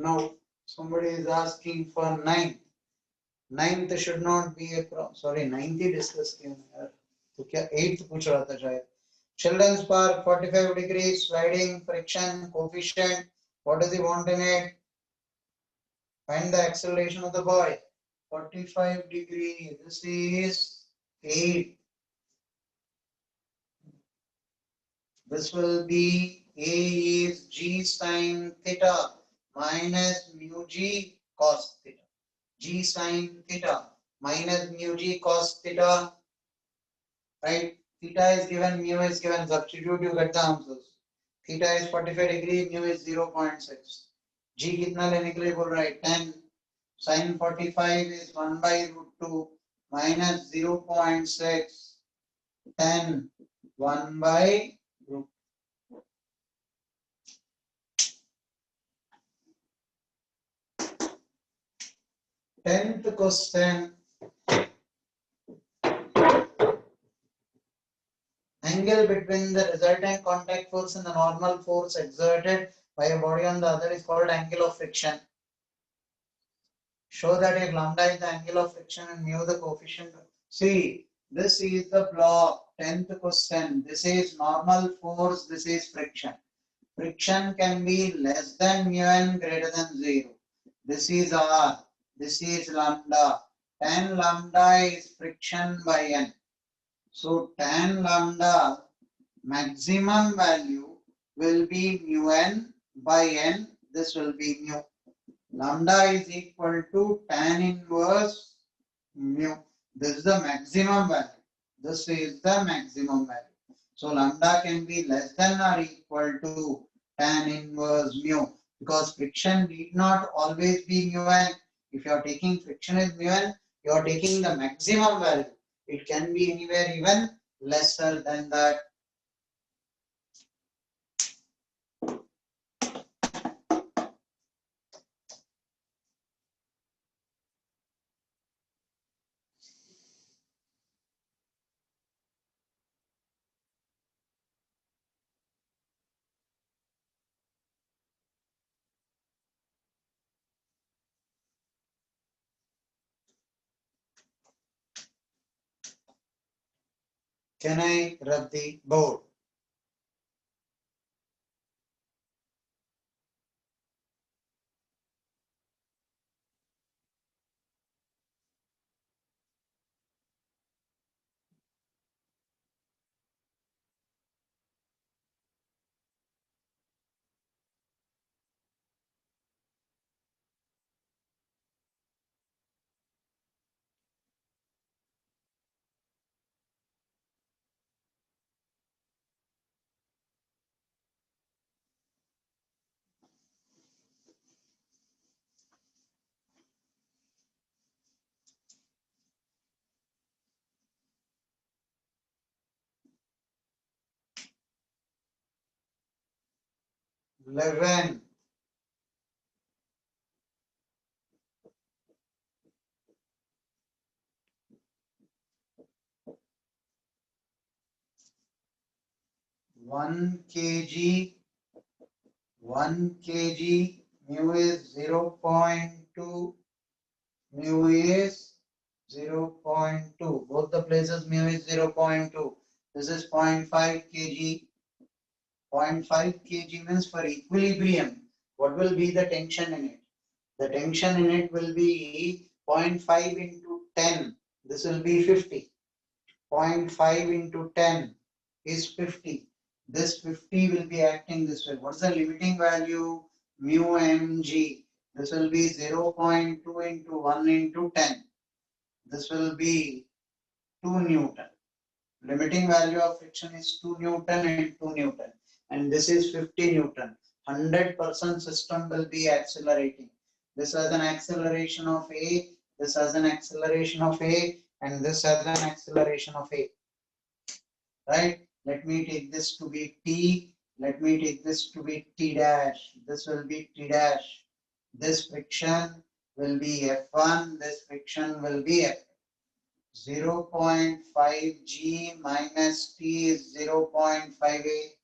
Now, somebody is asking for 9th. 9th should not be a problem. Sorry, 9th he discuss किया यार. तो क्या 8th पूछ रहा था शायद. Children's park, 45 degrees, sliding, friction, coefficient. What does he want in it? Find the acceleration of the boy. 45 degrees. This is 8. This will be A is G sine theta minus mu G cos theta. G sine theta minus mu G cos theta. Right? Theta is given, mu is given. Substitute, you get the answers. Theta is 45 degree, mu is 0.6. G कितना लेने के लिए बोल रहा है 10. Sin 45 is 1 by root 2 minus 0.6. 10 1 by root. Tenth question. Angle between the resultant contact force and the normal force exerted by a body on the other is called angle of friction. Show that if lambda is the angle of friction and mu the coefficient. See, this is the block. 10th question. This is normal force. This is friction. Friction can be less than mu and greater than 0. This is R. This is lambda. Tan lambda is friction by N. So tan lambda maximum value will be mu n by n. This will be mu. Lambda is equal to tan inverse mu. This is the maximum value. This is the maximum value. So lambda can be less than or equal to tan inverse mu, because friction need not always be mu n. If you are taking friction as mu n, you are taking the maximum value. It can be anywhere even lesser than that. Can I rub the board? Eleven. One kg. 1 kg, mu is 0.2, mu is 0.2. Both the places mu is 0.2. This is 0.5 kg. 0.5 kg means for equilibrium. What will be the tension in it? The tension in it will be 0.5 into 10. This will be 50. 0.5 into 10 is 50. This 50 will be acting this way. What's the limiting value? Mu mg. This will be 0.2 into 1 into 10. This will be 2 Newton. Limiting value of friction is 2 Newton and 2 Newton. And this is 50 Newton. 100% system will be accelerating. This has an acceleration of A, this has an acceleration of A, and this has an acceleration of A. Right? Let me take this to be T. Let me take this to be T dash. This will be T dash. This friction will be F1. This friction will be F. 0.5 G minus T is 0.5 A.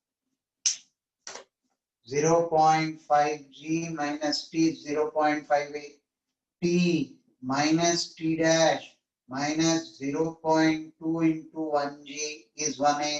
0.5 G minus T is 0.5 A. T minus T dash minus 0.2 into 1G is 1A.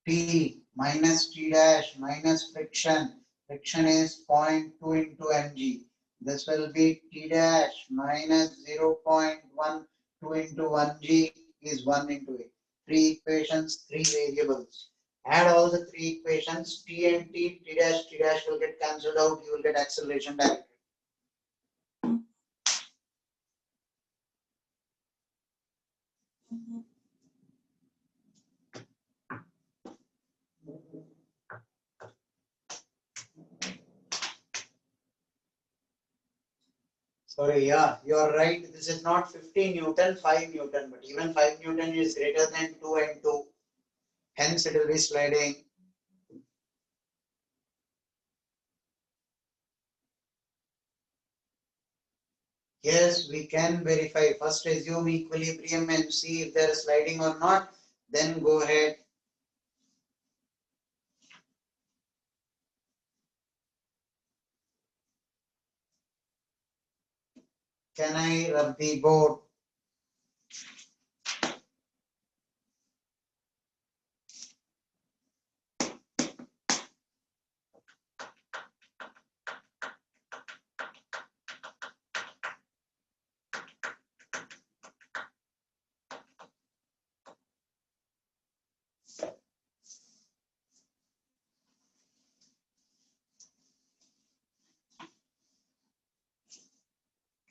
T minus T dash minus friction. Friction is 0.2 into mg. This will be T dash minus 0.12 into 1g is 1 into A. Three equations, three variables. Add all the three equations. T and T dash will get cancelled out. You will get acceleration directly. Sorry, yeah, you are right. This is not 50 Newton, 5 Newton, but even 5 Newton is greater than 2 and 2. Hence, it will be sliding. Yes, we can verify. First, assume equilibrium and see if there is sliding or not. Then go ahead. Can I rub the board?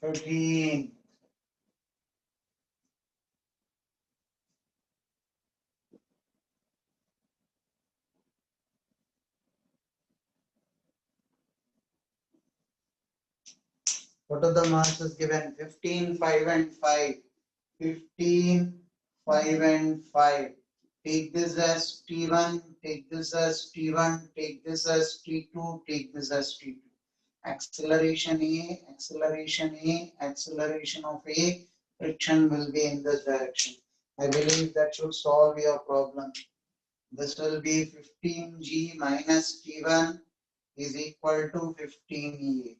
13. What are the masses given? 15, 5 and 5. 15, 5 and 5. Take this as T1, take this as T1, take this as T2, take this as T2. Acceleration A, acceleration A, acceleration of A, friction will be in this direction. I believe that should solve your problem. This will be 15G minus T1 is equal to 15E.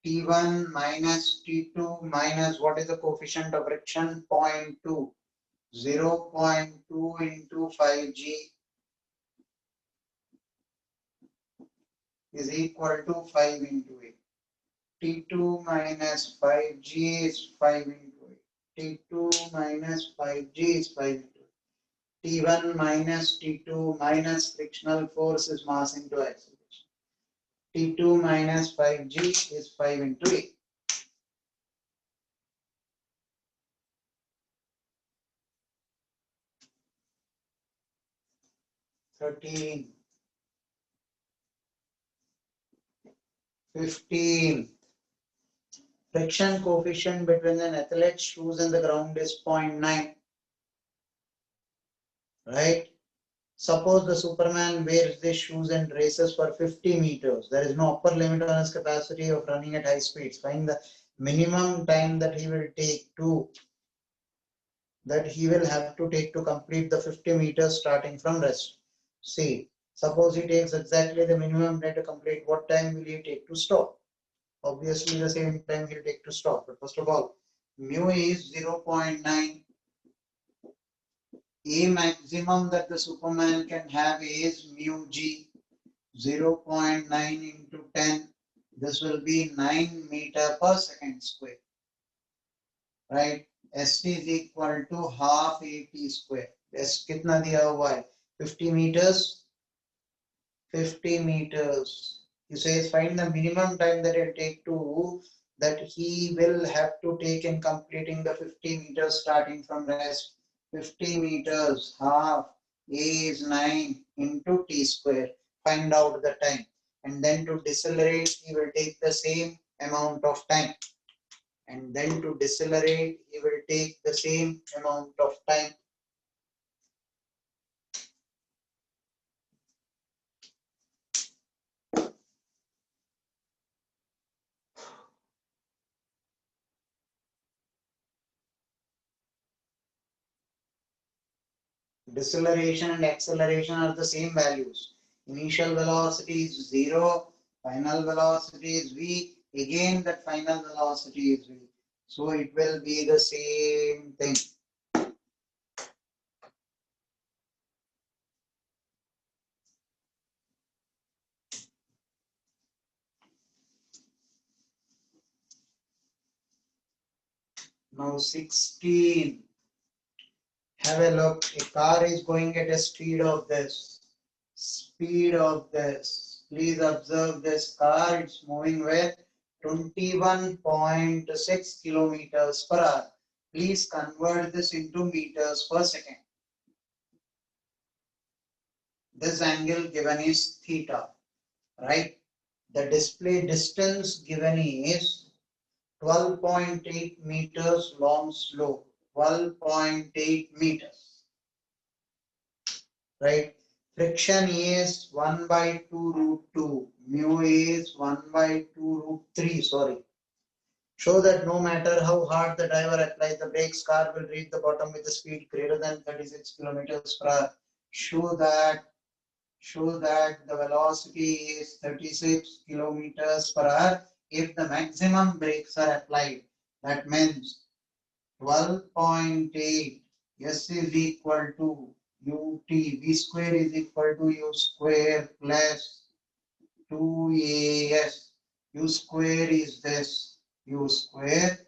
T1 minus T2 minus what is the coefficient of friction? 0.2. 0.2 into 5G is equal to 5 into A. T2 minus 5G is 5 into A. T2 minus 5G is 5 into A. T1 minus T2 minus frictional force is mass into acceleration. T2 minus 5G is 5 into A. Thirteen. 15. Friction coefficient between an athlete's shoes and the ground is 0.9. Right? Suppose the Superman wears these shoes and races for 50 meters. There is no upper limit on his capacity of running at high speeds. Find the minimum time that he will have to take to complete the 50 meters starting from rest. See, suppose he takes exactly the minimum time to complete. What time will he take to stop? Obviously, the same time he'll take to stop. But first of all, mu is 0.9. A maximum that the Superman can have is mu g. 0.9 into 10. This will be 9 meter per second square. Right? S is equal to half AT square. S कितना दिया हुआ है? 50 meters. 50 meters. He says find the minimum time that he will have to take in completing the 50 meters starting from rest. 50 meters, half A is 9 into T square. Find out the time. And then to decelerate, he will take the same amount of time. And then to decelerate, he will take the same amount of time. Deceleration and acceleration are the same values. Initial velocity is 0, final velocity is v, again that final velocity is v. So it will be the same thing. Now 16. Have a look. A car is going at a speed of this. Speed of this. Please observe this car. It's moving with 21.6 kilometers per hour. Please convert this into meters per second. This angle given is theta. Right? The display distance given is 12.8 meters long slope. 12.8 meters. Right? Friction is 1 by 2 root 2. Mu is 1 by 2 root 3. Sorry. Show that no matter how hard the driver applies the brakes, car will reach the bottom with a speed greater than 36 kilometers per hour. Show that the velocity is 36 kilometers per hour if the maximum brakes are applied. That means 12.8 S is equal to ut, v square is equal to u square plus 2as. U square is this, u square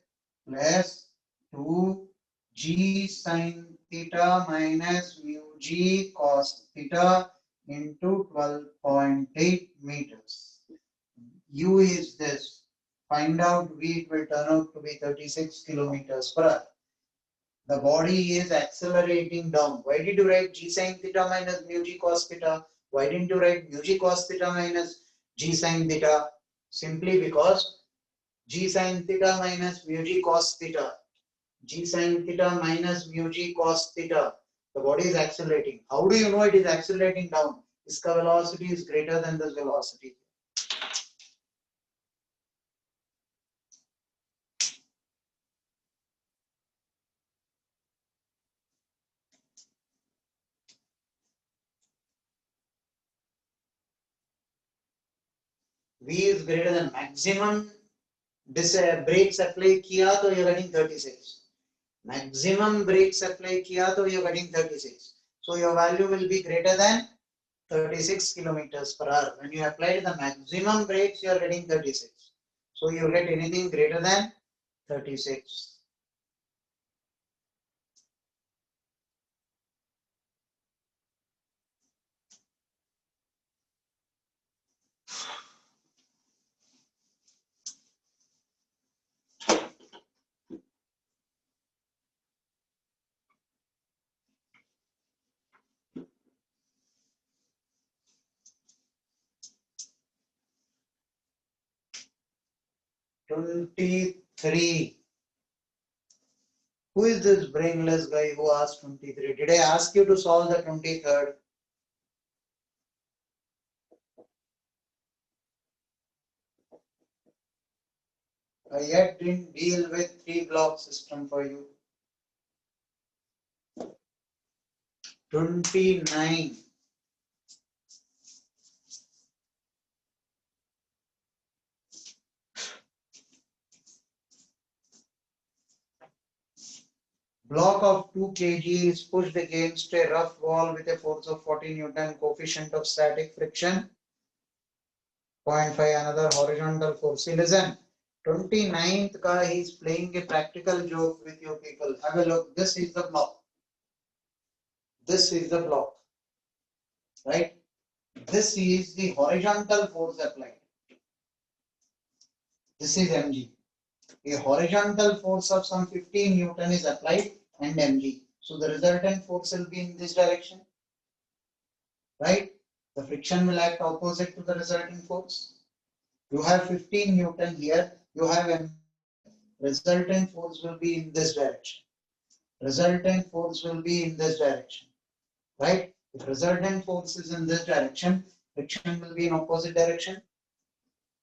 plus 2g sin theta minus mu g cos theta into 12.8 meters. U is this, Find out V, it will turn out to be 36 kilometers per hour. The body is accelerating down. Why did you write g sin theta minus mu g cos theta? Why didn't you write mu g cos theta minus g sin theta? Simply because g sin theta minus mu g cos theta. G sin theta minus mu g cos theta. The body is accelerating. How do you know it is accelerating down? Its velocity is greater than this velocity. V is greater than maximum. Brakes apply किया तो you're getting 36. Maximum brakes apply किया तो you're getting 36. So your value will be greater than 36 kilometers per hour. When you apply the maximum brakes, you are getting 36. So you get anything greater than 36. (23) Who is this brainless guy who asked 23? Did I ask you to solve the 23rd? I yet didn't deal with 3-block system for you. 29. Block of 2 kg is pushed against a rough wall with a force of 40 Newton, coefficient of static friction 0.5, another horizontal force. See, listen, 29th ka he is playing a practical joke with you people. Have a look. This is the block. This is the block. Right? This is the horizontal force applied. This is mg. A horizontal force of some 15 Newton is applied and mg. So the resultant force will be in this direction. Right? The friction will act opposite to the resulting force. You have 15 Newton here. You have mg. Resultant force will be in this direction. Resultant force will be in this direction. Right? If resultant force is in this direction, friction will be in opposite direction.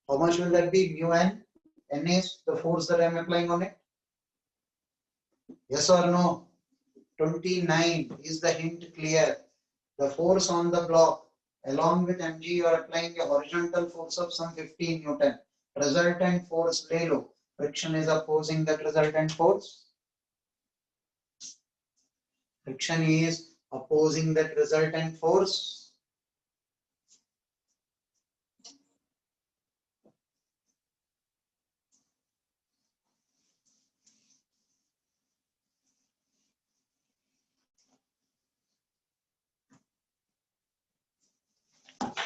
How much will that be? Mu n. N is the force that I am applying on it. Yes or no? 29. Is the hint clear? The force on the block, along with mg, you are applying a horizontal force of some 15 Newton. Resultant force le lo. Friction is opposing that resultant force. Friction is opposing that resultant force.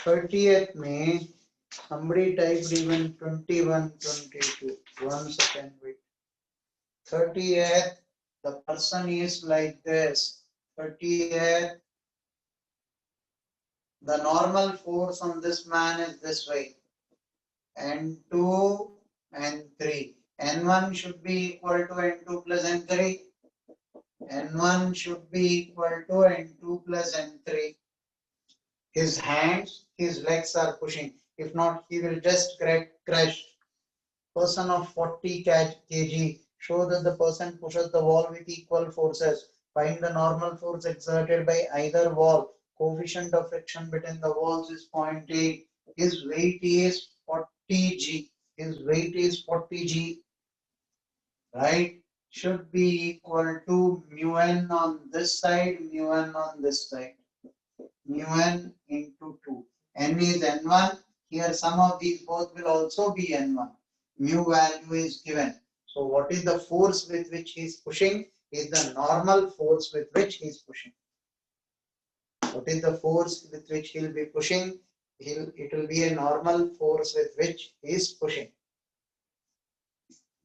(30th May), somebody typed even 21, 22. 1 second, wait. 30th, the person is like this. 30th, the normal force on this man is this way. N2 and 3. N1 should be equal to N2 plus N3. N1 should be equal to N2 plus N3. His hands, his legs are pushing. If not, he will just crash. Person of 40 kg. Show that the person pushes the wall with equal forces. Find the normal force exerted by either wall. Coefficient of friction between the walls is 0.8. His weight is 40 g. His weight is 40 g. Right? Should be equal to mu n on this side, mu n on this side. Mu n into 2. N is n1. Here some of these both will also be n1. Mu value is given. So what is the force with which he is pushing? Is the normal force with which he is pushing. What is the force with which he will be pushing? It will be a normal force with which he is pushing.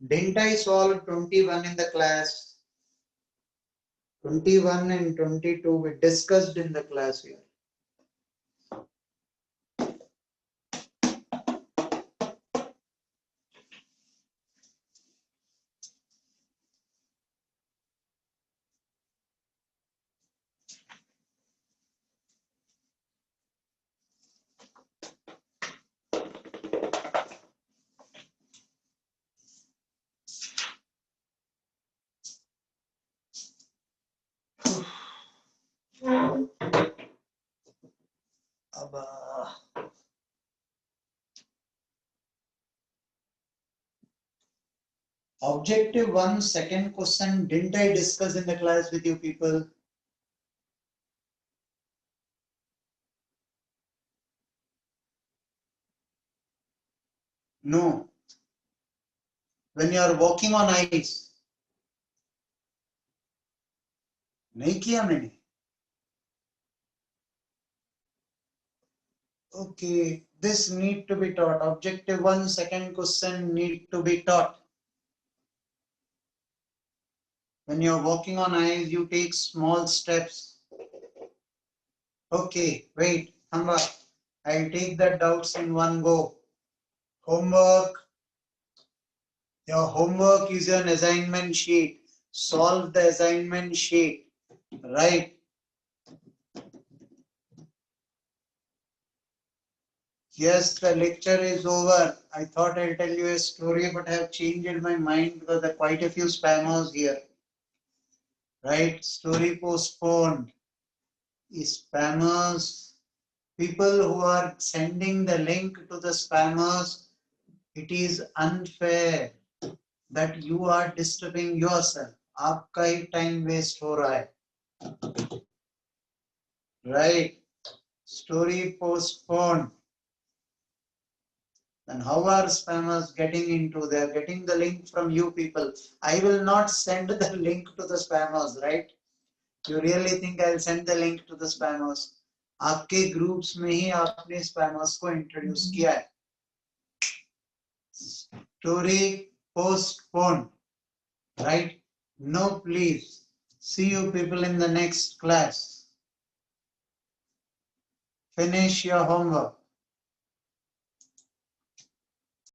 Didn't I solve 21 in the class? 21 and 22 we discussed in the class here. Abba. Objective 1, second question, didn't I discuss in the class with you people? No. When you are walking on ice. नहीं किया मैंने. Okay, this need to be taught. Objective 1, second question need to be taught. When you're walking on ice, you take small steps. Okay, wait, Hamba. I'll take the doubts in one go. Homework. Your homework is an assignment sheet. Solve the assignment sheet. Right. Yes, the lecture is over. I thought I'll tell you a story, but I have changed my mind because there are quite a few spammers here. Right? Story postponed. Spammers. People who are sending the link to the spammers, it is unfair that you are disturbing yourself. आपका ही time waste हो रहा है. Right? Story postponed. Then how are spammers getting into? They are getting the link from you people. I will not send the link to the spammers, right? You really think I'll send the link to the spammers? आपके groups में ही आपने spammers को introduce किया है. Story postponed, right? No, please. See you people in the next class. Finish your homework.